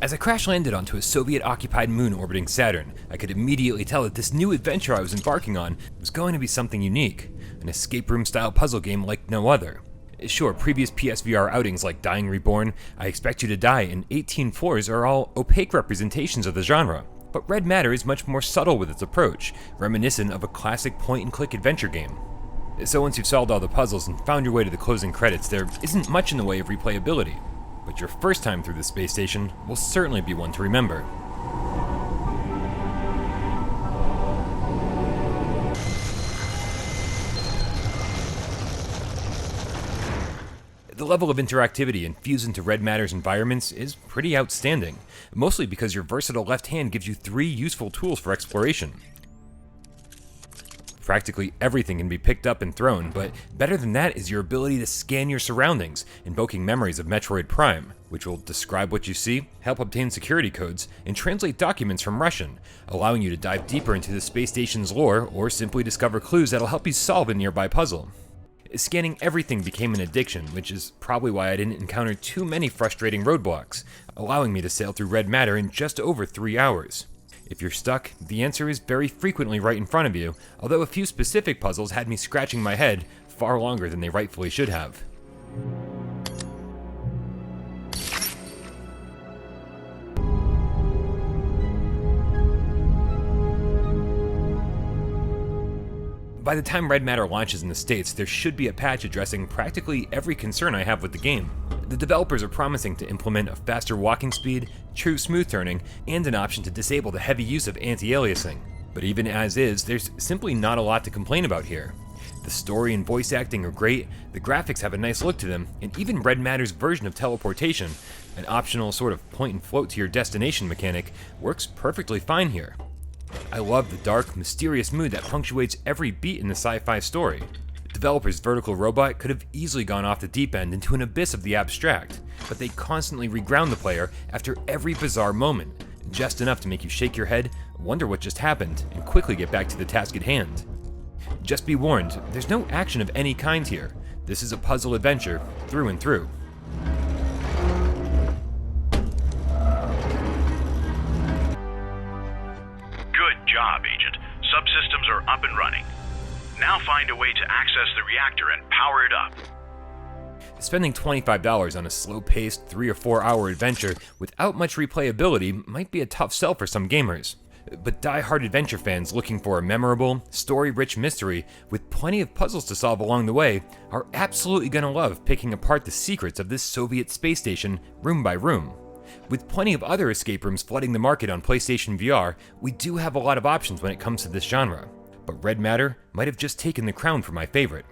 As I crash-landed onto a Soviet-occupied moon orbiting Saturn, I could immediately tell that this new adventure I was embarking on was going to be something unique, an escape room-style puzzle game like no other. Sure, previous PSVR outings like Dying Reborn, I Expect You to Die, and 18 Floors are all opaque representations of the genre, but Red Matter is much more subtle with its approach, reminiscent of a classic point-and-click adventure game. So once you've solved all the puzzles and found your way to the closing credits, there isn't much in the way of replayability. But your first time through the space station will certainly be one to remember. The level of interactivity infused into Red Matter's environments is pretty outstanding, mostly because your versatile left hand gives you 3 useful tools for exploration. Practically everything can be picked up and thrown, but better than that is your ability to scan your surroundings, invoking memories of Metroid Prime, which will describe what you see, help obtain security codes, and translate documents from Russian, allowing you to dive deeper into the space station's lore or simply discover clues that'll help you solve a nearby puzzle. Scanning everything became an addiction, which is probably why I didn't encounter too many frustrating roadblocks, allowing me to sail through Red Matter in just over 3 hours. If you're stuck, the answer is very frequently right in front of you, although a few specific puzzles had me scratching my head far longer than they rightfully should have. By the time Red Matter launches in the States, there should be a patch addressing practically every concern I have with the game. The developers are promising to implement a faster walking speed, true smooth turning, and an option to disable the heavy use of anti-aliasing. But even as is, there's simply not a lot to complain about here. The story and voice acting are great, the graphics have a nice look to them, and even Red Matter's version of teleportation, an optional sort of point and float to your destination mechanic, works perfectly fine here. I love the dark, mysterious mood that punctuates every beat in the sci-fi story. The developer's vertical robot could have easily gone off the deep end into an abyss of the abstract, but they constantly reground the player after every bizarre moment, just enough to make you shake your head, wonder what just happened, and quickly get back to the task at hand. Just be warned, there's no action of any kind here. This is a puzzle adventure, through and through. Good job, Agent. Subsystems are up and running. Now find a way to access the reactor and power it up. Spending $25 on a slow-paced 3 or 4 hour adventure without much replayability might be a tough sell for some gamers. But die-hard adventure fans looking for a memorable, story-rich mystery with plenty of puzzles to solve along the way are absolutely gonna love picking apart the secrets of this Soviet space station room by room. With plenty of other escape rooms flooding the market on PlayStation VR, we do have a lot of options when it comes to this genre. But Red Matter might have just taken the crown for my favorite.